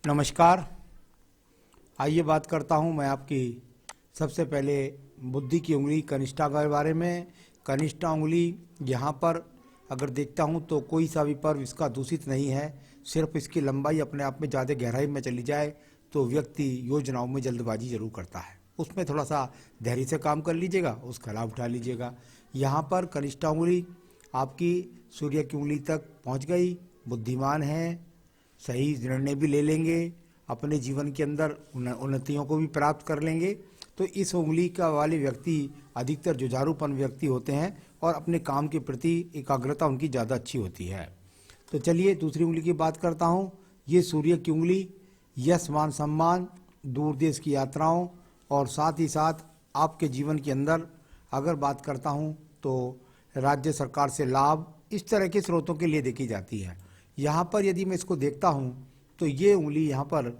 नमस्कार। आइए बात करता हूं मैं आपकी सबसे पहले बुद्धि की उंगली कनिष्ठा के बारे में। कनिष्ठा उंगली यहाँ पर अगर देखता हूं तो कोई सा भी पर्व इसका दूषित नहीं है। सिर्फ इसकी लंबाई अपने आप में ज़्यादा गहराई में चली जाए तो व्यक्ति योजनाओं में जल्दबाजी जरूर करता है। उसमें थोड़ा सा धैर्य से काम कर लीजिएगा, उसका लाभ उठा लीजिएगा। यहाँ पर कनिष्ठा उंगली आपकी सूर्य की उंगली तक पहुँच गई। बुद्धिमान है, सही निर्णय भी ले लेंगे, अपने जीवन के अंदर उन्नतियों को भी प्राप्त कर लेंगे। तो इस उंगली का वाले व्यक्ति अधिकतर जुझारूपन व्यक्ति होते हैं और अपने काम के प्रति एकाग्रता उनकी ज़्यादा अच्छी होती है। तो चलिए दूसरी उंगली की बात करता हूँ। ये सूर्य की उंगली यश मान सम्मान, दूर देश की यात्राओं और साथ ही साथ आपके जीवन के अंदर अगर बात करता हूँ तो राज्य सरकार से लाभ, इस तरह के स्रोतों के लिए देखी जाती है। यहाँ पर यदि मैं इसको देखता हूँ तो ये उंगली यहाँ पर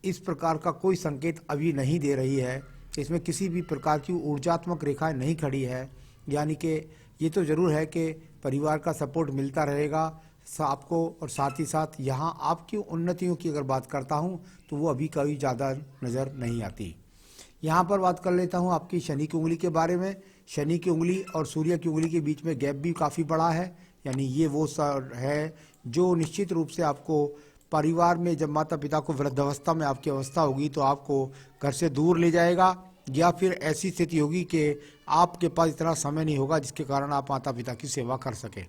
इस प्रकार का कोई संकेत अभी नहीं दे रही है। इसमें किसी भी प्रकार की ऊर्जात्मक रेखाएं नहीं खड़ी है। यानी कि ये तो ज़रूर है कि परिवार का सपोर्ट मिलता रहेगा आपको, और साथ ही साथ यहाँ आपकी उन्नतियों की अगर बात करता हूँ तो वो अभी कभी ज़्यादा नज़र नहीं आती। यहाँ पर बात कर लेता हूँ आपकी शनि की उंगली के बारे में। शनि की उंगली और सूर्य की उंगली के बीच में गैप भी काफ़ी बड़ा है। यानी ये वो है जो निश्चित रूप से आपको परिवार में जब माता पिता को वृद्धावस्था में आपकी अवस्था होगी तो आपको घर से दूर ले जाएगा, या फिर ऐसी स्थिति होगी कि आपके पास इतना समय नहीं होगा जिसके कारण आप माता पिता की सेवा कर सकें।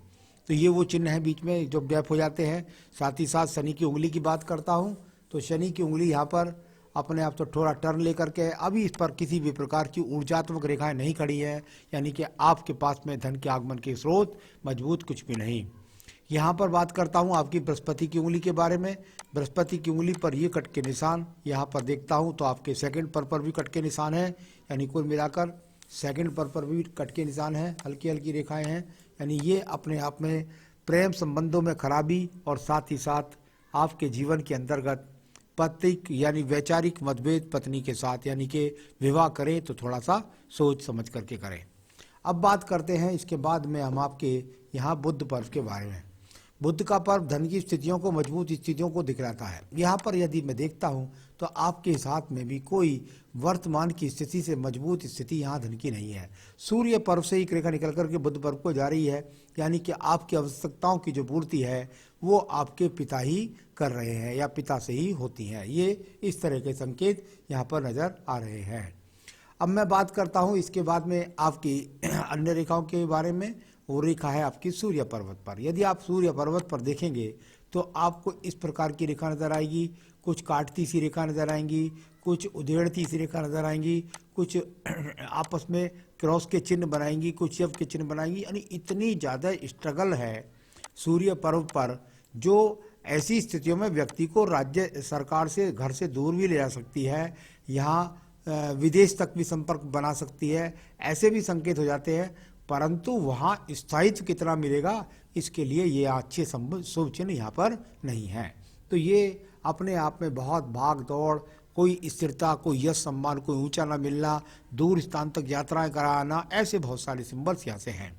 तो ये वो चिन्ह है बीच में जो गैप हो जाते हैं। साथ ही साथ शनि की उंगली की बात करता हूँ तो शनि की उंगली यहाँ पर अपने आप तो थोड़ा टर्न लेकर के अभी इस पर किसी भी प्रकार की ऊर्जात्मक रेखाएं नहीं खड़ी है। यानी कि आपके पास में धन के आगमन के स्रोत मजबूत कुछ भी नहीं। यहाँ पर बात करता हूँ आपकी बृहस्पति की उंगली के बारे में। बृहस्पति की उंगली पर ये कट के निशान यहाँ पर देखता हूँ तो आपके सेकंड पर भी कट के निशान है। यानी कुल मिलाकर सेकंड पर भी कट के निशान है, हल्की हल्की रेखाएं हैं। यानी ये अपने आप में प्रेम संबंधों में खराबी और साथ ही साथ आपके जीवन के अंतर्गत पतिक यानी वैचारिक मतभेद पत्नी के साथ, यानी कि विवाह करें तो थोड़ा सा सोच समझ करके करें। अब बात करते हैं इसके बाद में हम आपके यहाँ बुध पर्व के बारे में। बुध का पर्व धन की स्थितियों को, मजबूत स्थितियों को दिखलाता है। यहाँ पर यदि मैं देखता हूँ तो आपके साथ में भी कोई वर्तमान की स्थिति से मजबूत स्थिति यहाँ धन की नहीं है। सूर्य पर्व से एक रेखा निकल करके बुध पर्व को जा रही है। यानी कि आपकी आवश्यकताओं की जो पूर्ति है वो आपके पिता ही कर रहे हैं या पिता से ही होती है। ये इस तरह के संकेत यहाँ पर नज़र आ रहे हैं। अब मैं बात करता हूँ इसके बाद में आपकी अन्य रेखाओं के बारे में। वो रेखा है आपकी सूर्य पर्वत पर। यदि आप सूर्य पर्वत पर देखेंगे तो आपको इस प्रकार की रेखा नजर आएगी। कुछ काटती सी रेखा नजर आएंगी, कुछ उधेड़ती सी रेखा नजर आएंगी, कुछ आपस में क्रॉस के चिन्ह बनाएंगी, कुछ यव के चिन्ह बनाएंगी। यानी इतनी ज़्यादा स्ट्रगल है सूर्य पर्व पर, जो ऐसी स्थितियों में व्यक्ति को राज्य सरकार से घर से दूर भी ले जा सकती है, यहाँ विदेश तक भी संपर्क बना सकती है। ऐसे भी संकेत हो जाते हैं, परंतु वहाँ स्थायित्व कितना मिलेगा इसके लिए ये अच्छे शुभ चिन्ह यहाँ पर नहीं है। तो ये अपने आप में बहुत भाग दौड़, कोई स्थिरता, कोई यश सम्मान, कोई ऊंचा ना मिलना, दूर स्थान तक यात्राएं कराना, ऐसे बहुत सारे सिंबल्स यहाँ से हैं।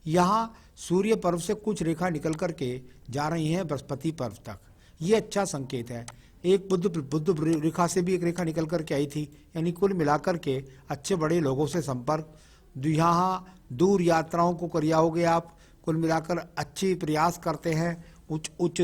यहाँ सूर्य पर्व से कुछ रेखा निकल करके जा रही हैं बृहस्पति पर्व तक। ये अच्छा संकेत है। एक बुद्ध रेखा से भी एक रेखा निकल करके आई थी। यानी कुल मिलाकर के अच्छे बड़े लोगों से संपर्क, यहाँ दूर यात्राओं को करियाओगे आप। कुल मिलाकर अच्छी प्रयास करते हैं उच्च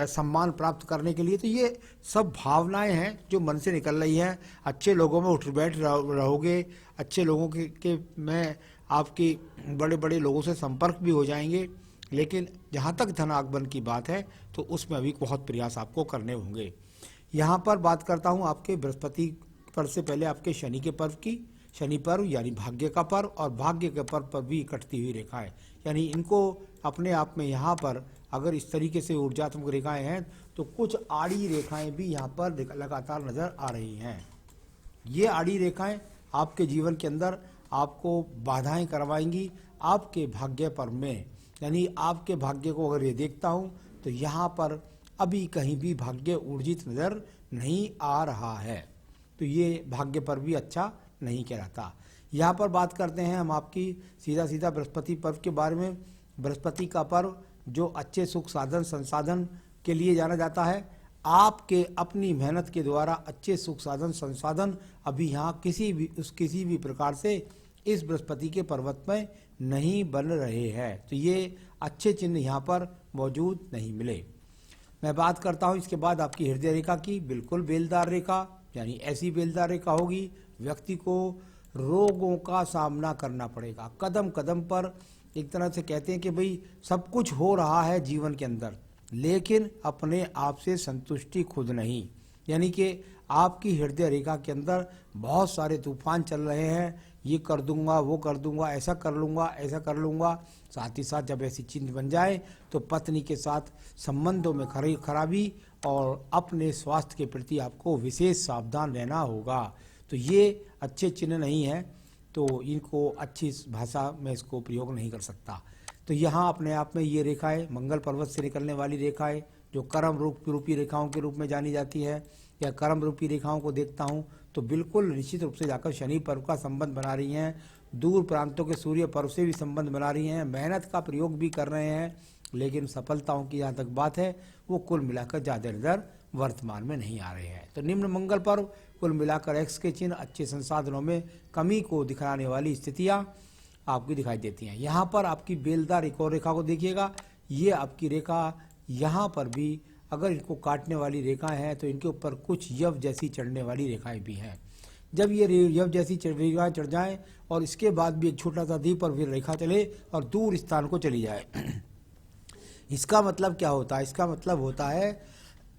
सम्मान प्राप्त करने के लिए। तो ये सब भावनाएं हैं जो मन से निकल रही हैं। अच्छे लोगों में उठ बैठ रहोगे, अच्छे लोगों के में आपकी बड़े बड़े लोगों से संपर्क भी हो जाएंगे। लेकिन जहाँ तक धन आगमन की बात है तो उसमें अभी बहुत प्रयास आपको करने होंगे। यहाँ पर बात करता हूँ आपके बृहस्पति पर्व से पहले आपके शनि के पर्व की। शनि पर्व यानी भाग्य का पर्व, और भाग्य के पर्व पर भी कटती हुई रेखाएं। यानी इनको अपने आप में यहाँ पर अगर इस तरीके से ऊर्जात्मक रेखाएं हैं तो कुछ आड़ी रेखाएं भी यहाँ पर लगातार नजर आ रही हैं। ये आड़ी रेखाएं आपके जीवन के अंदर आपको बाधाएं करवाएंगी आपके भाग्य पर्व में। यानी आपके भाग्य को अगर ये देखता हूँ तो यहाँ पर अभी कहीं भी भाग्य ऊर्जित नजर नहीं आ रहा है। तो ये भाग्य पर भी अच्छा नहीं कहलाता। यहाँ पर बात करते हैं हम आपकी सीधा बृहस्पति पर्व के बारे में। बृहस्पति का पर्व जो अच्छे सुख साधन संसाधन के लिए जाना जाता है, आपके अपनी मेहनत के द्वारा अच्छे सुख साधन संसाधन अभी यहाँ किसी भी प्रकार से इस बृहस्पति के पर्वत में नहीं बन रहे हैं, तो ये अच्छे चिन्ह यहाँ पर मौजूद नहीं मिले। मैं बात करता हूँ इसके बाद आपकी हृदय रेखा की। बिल्कुल बेलदार रेखा, यानी ऐसी बेलदार रेखा होगी व्यक्ति को रोगों का सामना करना पड़ेगा कदम कदम पर। एक तरह से कहते हैं कि भाई सब कुछ हो रहा है जीवन के अंदर, लेकिन अपने आप से संतुष्टि खुद नहीं, यानी कि आपकी हृदय रेखा के अंदर बहुत सारे तूफान चल रहे हैं, ये कर दूंगा, वो कर दूंगा, ऐसा कर लूँगा, ऐसा कर लूँगा। साथ ही साथ जब ऐसी चिन्ह बन जाए तो पत्नी के साथ संबंधों में खराबी और अपने स्वास्थ्य के प्रति आपको विशेष सावधान रहना होगा। तो ये अच्छे चिन्ह नहीं है, तो इनको अच्छी भाषा में इसको प्रयोग नहीं कर सकता। तो यहाँ अपने आप में ये रेखाएं मंगल पर्वत से निकलने वाली रेखाएं जो कर्म रूपी रेखाओं के रूप में जानी जाती है या कर्म रूपी रेखाओं को देखता हूँ तो बिल्कुल निश्चित रूप से जाकर शनि पर्व का संबंध बना रही हैं, दूर प्रांतों के सूर्य पर्व से भी संबंध बना रही हैं, मेहनत का प्रयोग भी कर रहे हैं, लेकिन सफलताओं की जहाँ तक बात है वो कुल मिलाकर ज़्यादा वर्तमान में नहीं आ रहे हैं। तो निम्न मंगल पर्व कुल मिलाकर एक्स के चिन्ह अच्छे संसाधनों में कमी को दिखाने वाली स्थितियाँ आपकी दिखाई देती हैं। यहाँ पर आपकी बेलदार एक और रेखा को देखिएगा, ये आपकी रेखा यहाँ पर भी अगर इनको काटने वाली रेखाएं हैं तो इनके ऊपर कुछ यव जैसी चढ़ने वाली रेखाएं भी हैं। जब ये यव जैसी रेखाएं चढ़ जाएं और इसके बाद भी एक छोटा सा द्वीप पर फिर रेखा चले और दूर स्थान को चली जाए, इसका मतलब क्या होता है? इसका मतलब होता है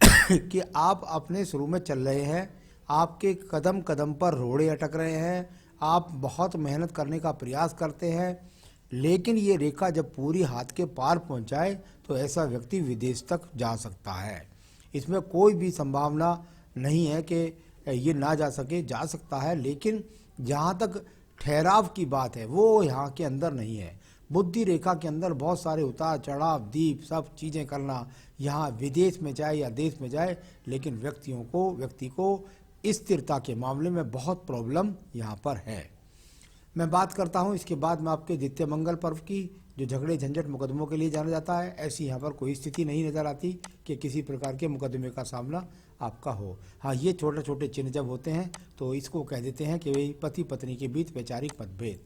कि आप अपने शुरू में चल रहे हैं, आपके कदम कदम पर रोड़े अटक रहे हैं, आप बहुत मेहनत करने का प्रयास करते हैं, लेकिन ये रेखा जब पूरी हाथ के पार पहुंच जाए तो ऐसा व्यक्ति विदेश तक जा सकता है। इसमें कोई भी संभावना नहीं है कि ये ना जा सके, जा सकता है, लेकिन जहाँ तक ठहराव की बात है वो यहाँ के अंदर नहीं है। बुद्धि रेखा के अंदर बहुत सारे उतार चढ़ाव दीप सब चीज़ें करना, यहाँ विदेश में जाए या देश में जाए, लेकिन व्यक्ति को स्थिरता के मामले में बहुत प्रॉब्लम यहाँ पर है। मैं बात करता हूँ इसके बाद में आपके द्वितीय मंगल पर्व की, जो झगड़े झंझट मुकदमों के लिए जाना जाता है। ऐसी यहाँ पर कोई स्थिति नहीं नज़र आती कि किसी प्रकार के मुकदमे का सामना आपका हो। हाँ, ये छोटे छोटे चिन्ह जब होते हैं तो इसको कह देते हैं कि भाई पति पत्नी के बीच वैचारिक मतभेद।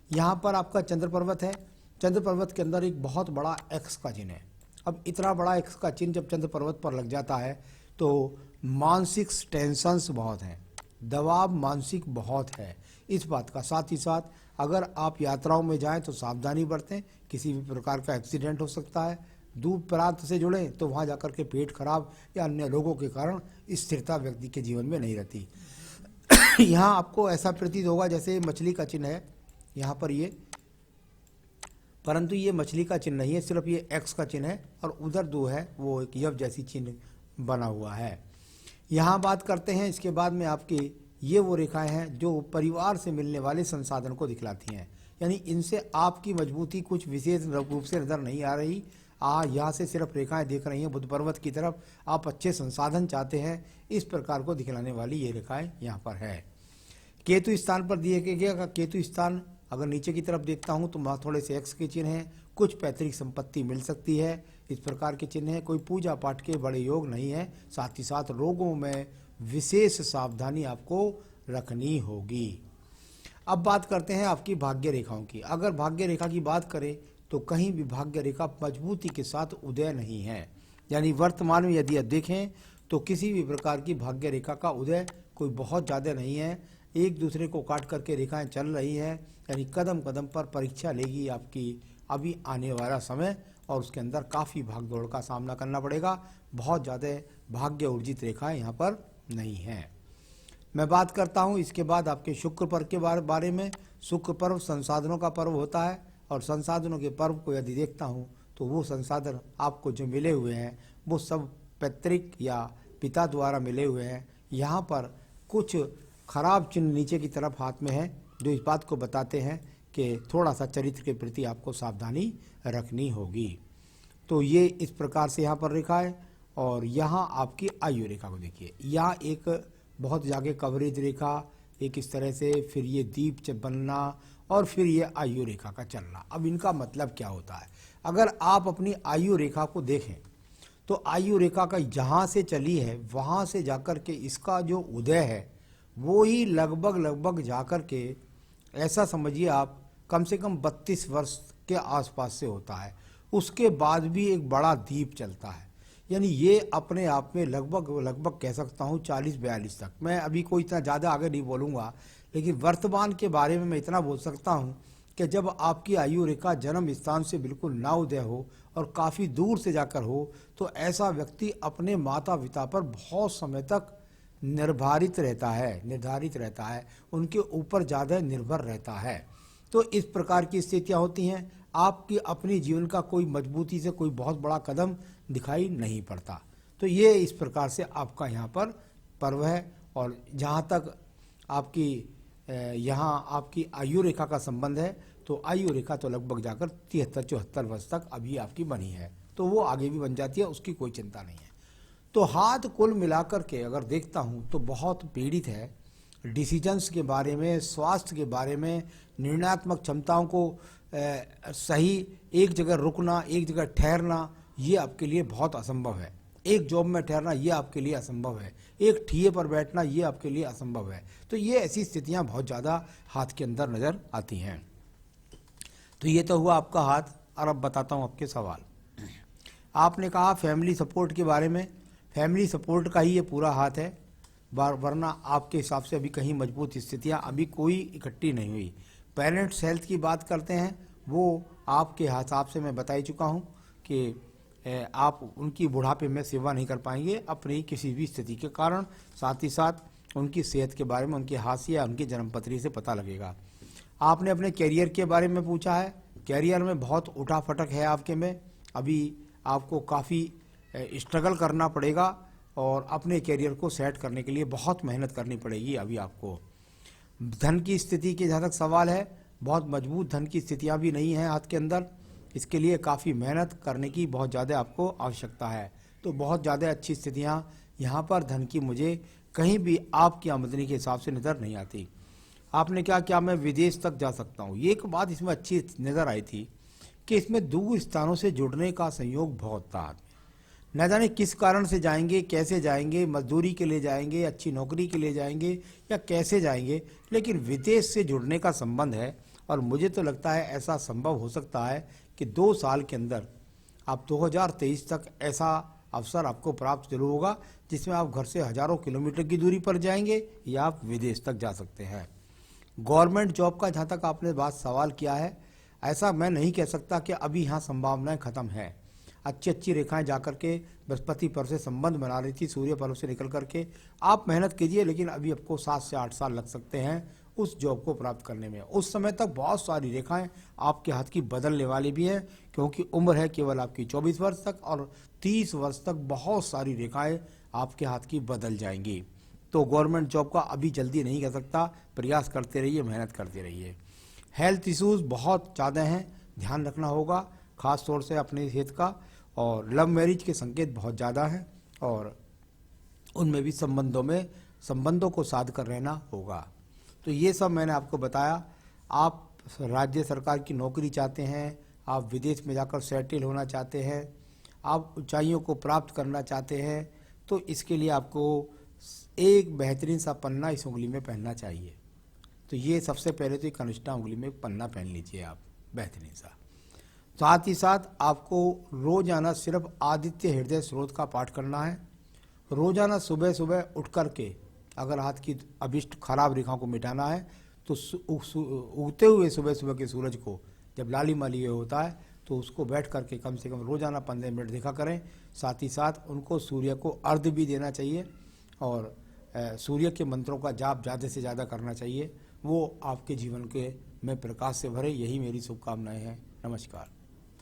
यहाँ पर आपका चंद्र पर्वत है, चंद्र पर्वत के अंदर एक बहुत बड़ा एक्स का चिन्ह है। अब इतना बड़ा एक्स का चिन्ह जब चंद्र पर्वत पर लग जाता है तो मानसिक टेंशन्स बहुत हैं, दबाव मानसिक बहुत है इस बात का। साथ ही साथ अगर आप यात्राओं में जाएं तो सावधानी बरतें, किसी भी प्रकार का एक्सीडेंट हो सकता है। दूर प्रांत से जुड़ें तो वहाँ जाकर के पेट खराब या अन्य रोगों के कारण स्थिरता व्यक्ति के जीवन में नहीं रहती। यहाँ आपको ऐसा प्रतीत होगा जैसे मछली का चिन्ह है यहाँ पर ये, परंतु ये मछली का चिन्ह नहीं है, सिर्फ ये एक्स का चिन्ह है और उधर दो है वो एक यव जैसी चिन्ह बना हुआ है। यहाँ बात करते हैं इसके बाद में आपकी ये वो रेखाएं हैं जो परिवार से मिलने वाले संसाधन को दिखलाती हैं, यानी इनसे आपकी मजबूती कुछ विशेष रूप से नजर नहीं आ रही। यहाँ से सिर्फ रेखाएं देख रही हैं बुध पर्वत की तरफ, आप अच्छे संसाधन चाहते हैं, इस प्रकार को दिखलाने वाली ये रेखाएं यहाँ पर है। केतु स्थान पर दिए गया केतु स्थान अगर नीचे की तरफ देखता हूँ तो वहाँ थोड़े से एक्स के चिन्ह हैं, कुछ पैतृक संपत्ति मिल सकती है, इस प्रकार के चिन्ह हैं। कोई पूजा पाठ के बड़े योग नहीं है। साथ ही साथ रोगों में विशेष सावधानी आपको रखनी होगी। अब बात करते हैं आपकी भाग्य रेखाओं की। अगर भाग्य रेखा की बात करें तो कहीं भी भाग्य रेखा मजबूती के साथ उदय नहीं है, यानी वर्तमान में यदि आप देखें तो किसी भी प्रकार की भाग्य रेखा का उदय कोई बहुत ज़्यादा नहीं है। एक दूसरे को काट करके रेखाएं चल रही हैं, यानी कदम कदम पर परीक्षा लेगी आपकी अभी आने वाला समय, और उसके अंदर काफ़ी भागदौड़ का सामना करना पड़ेगा। बहुत ज़्यादा भाग्य ऊर्जित रेखाएं यहाँ पर नहीं हैं। मैं बात करता हूँ इसके बाद आपके शुक्र पर्व के बारे में। शुक्र पर्व संसाधनों का पर्व होता है और संसाधनों के पर्व को यदि देखता हूँ तो वो संसाधन आपको जो मिले हुए हैं वो सब पैतृक या पिता द्वारा मिले हुए हैं। यहाँ पर कुछ खराब चिन्ह नीचे की तरफ हाथ में है जो इस बात को बताते हैं कि थोड़ा सा चरित्र के प्रति आपको सावधानी रखनी होगी। तो ये इस प्रकार से यहाँ पर रेखा है। और यहाँ आपकी आयु रेखा को देखिए, यहाँ एक बहुत जागे कवरेज रेखा, एक इस तरह से, फिर ये दीप बनना और फिर ये आयु रेखा का चलना। अब इनका मतलब क्या होता है? अगर आप अपनी आयु रेखा को देखें तो आयु रेखा का जहाँ से चली है वहाँ से जाकर के इसका जो उदय है वो ही लगभग जाकर के ऐसा समझिए आप कम से कम 32 वर्ष के आसपास से होता है। उसके बाद भी एक बड़ा दीप चलता है, यानी ये अपने आप में लगभग कह सकता हूँ 40-42 तक। मैं अभी कोई इतना ज़्यादा आगे नहीं बोलूँगा, लेकिन वर्तमान के बारे में मैं इतना बोल सकता हूँ कि जब आपकी आयु रेखा जन्म स्थान से बिल्कुल ना उदय हो और काफ़ी दूर से जाकर हो, तो ऐसा व्यक्ति अपने माता पिता पर बहुत समय तक निर्धारित रहता है, उनके ऊपर ज़्यादा निर्भर रहता है। तो इस प्रकार की स्थितियाँ होती हैं। आपकी अपनी जीवन का कोई मजबूती से कोई बहुत बड़ा कदम दिखाई नहीं पड़ता। तो ये इस प्रकार से आपका यहाँ पर पर्व है। और जहाँ तक आपकी यहाँ आपकी आयु रेखा का संबंध है, तो आयु रेखा तो लगभग जाकर 73-74 वर्ष तक अभी आपकी बनी है, तो वो आगे भी बन जाती है, उसकी कोई चिंता नहीं है। तो हाथ कुल मिलाकर के अगर देखता हूँ तो बहुत पीड़ित है। डिसीजंस के बारे में, स्वास्थ्य के बारे में, निर्णयात्मक क्षमताओं को सही एक जगह रुकना, एक जगह ठहरना, ये आपके लिए बहुत असंभव है। एक जॉब में ठहरना ये आपके लिए असंभव है, एक ठिये पर बैठना ये आपके लिए असंभव है। तो ये ऐसी स्थितियां बहुत ज़्यादा हाथ के अंदर नज़र आती हैं। तो ये तो हुआ आपका हाथ। और अब बताता हूँ आपके सवाल। आपने कहा फैमिली सपोर्ट के बारे में। फैमिली सपोर्ट का ही ये पूरा हाथ है, वरना आपके हिसाब से अभी कहीं मजबूत स्थितियाँ अभी कोई इकट्ठी नहीं हुई। पेरेंट्स हेल्थ की बात करते हैं, वो आपके हिसाब से मैं बता ही चुका हूँ कि आप उनकी बुढ़ापे में सेवा नहीं कर पाएंगे अपनी किसी भी स्थिति के कारण। साथ ही साथ उनकी सेहत के बारे में उनकी हाशिए या उनकी जन्मपत्री से पता लगेगा। आपने अपने कैरियर के बारे में पूछा है। कैरियर में बहुत उठाफटक है आपके में, अभी आपको काफ़ी स्ट्रगल करना पड़ेगा और अपने कैरियर को सेट करने के लिए बहुत मेहनत करनी पड़ेगी अभी आपको। धन की स्थिति के जहाँ तक सवाल है, बहुत मजबूत धन की स्थितियाँ भी नहीं हैं हाथ के अंदर। इसके लिए काफ़ी मेहनत करने की बहुत ज़्यादा आपको आवश्यकता है। तो बहुत ज़्यादा अच्छी स्थितियाँ यहाँ पर धन की मुझे कहीं भी आपकी आमदनी के हिसाब से नज़र नहीं आती। आपने क्या मैं विदेश तक जा सकता हूँ, ये एक बात इसमें अच्छी नज़र आई थी कि इसमें दूर स्थानों से जुड़ने का संयोग बहुत था। न जाने किस कारण से जाएंगे, कैसे जाएंगे, मजदूरी के लिए जाएंगे, अच्छी नौकरी के लिए जाएंगे या कैसे जाएंगे, लेकिन विदेश से जुड़ने का संबंध है। और मुझे तो लगता है ऐसा संभव हो सकता है कि 2 साल के अंदर आप 2023 तक ऐसा अवसर आपको प्राप्त जरूर होगा जिसमें आप घर से हजारों किलोमीटर की दूरी पर जाएंगे या आप विदेश तक जा सकते हैं। गवर्नमेंट जॉब का जहाँ तक आपने बात सवाल किया है, ऐसा मैं नहीं कह सकता कि अभी यहाँ संभावनाएं खत्म हैं। अच्छी रेखाएं जाकर के बृहस्पति पर्व से संबंध बना रही थी, सूर्य पर्व से निकल करके आप मेहनत कीजिए, लेकिन अभी आपको 7 से 8 साल लग सकते हैं उस जॉब को प्राप्त करने में। उस समय तक बहुत सारी रेखाएं आपके हाथ की बदलने वाली भी हैं, क्योंकि उम्र है केवल आपकी 24 वर्ष तक और 30 वर्ष तक बहुत सारी रेखाएं आपके हाथ की बदल जाएंगी। तो गवर्नमेंट जॉब का अभी जल्दी नहीं कर सकता, प्रयास करते रहिए, मेहनत करते रहिए। हेल्थ इश्यूज बहुत ज़्यादा हैं, ध्यान रखना होगा खास तौर से अपनी सेहत का। और लव मैरिज के संकेत बहुत ज़्यादा हैं और उनमें भी संबंधों को साध कर रहना होगा। तो ये सब मैंने आपको बताया। आप राज्य सरकार की नौकरी चाहते हैं, आप विदेश में जाकर सेटल होना चाहते हैं, आप ऊंचाइयों को प्राप्त करना चाहते हैं, तो इसके लिए आपको एक बेहतरीन सा पन्ना इस उंगली में पहनना चाहिए। तो ये सबसे पहले तो कनिष्ठा उंगली में पन्ना पहन लीजिए आप, बेहतरीन सा। साथ ही साथ आपको रोजाना सिर्फ आदित्य हृदय स्रोत का पाठ करना है। रोजाना सुबह सुबह उठ करके अगर हाथ की अभिष्ट खराब रेखाओं को मिटाना है तो उगते हुए सुबह के सूरज को जब लालिमा लिए होता है तो उसको बैठ करके कम से कम रोजाना 15 मिनट देखा करें। साथ ही साथ उनको सूर्य को अर्घ्य भी देना चाहिए और सूर्य के मंत्रों का जाप ज़्यादा से ज़्यादा करना चाहिए। वो आपके जीवन के में प्रकाश से भरे, यही मेरी शुभकामनाएं हैं। नमस्कार।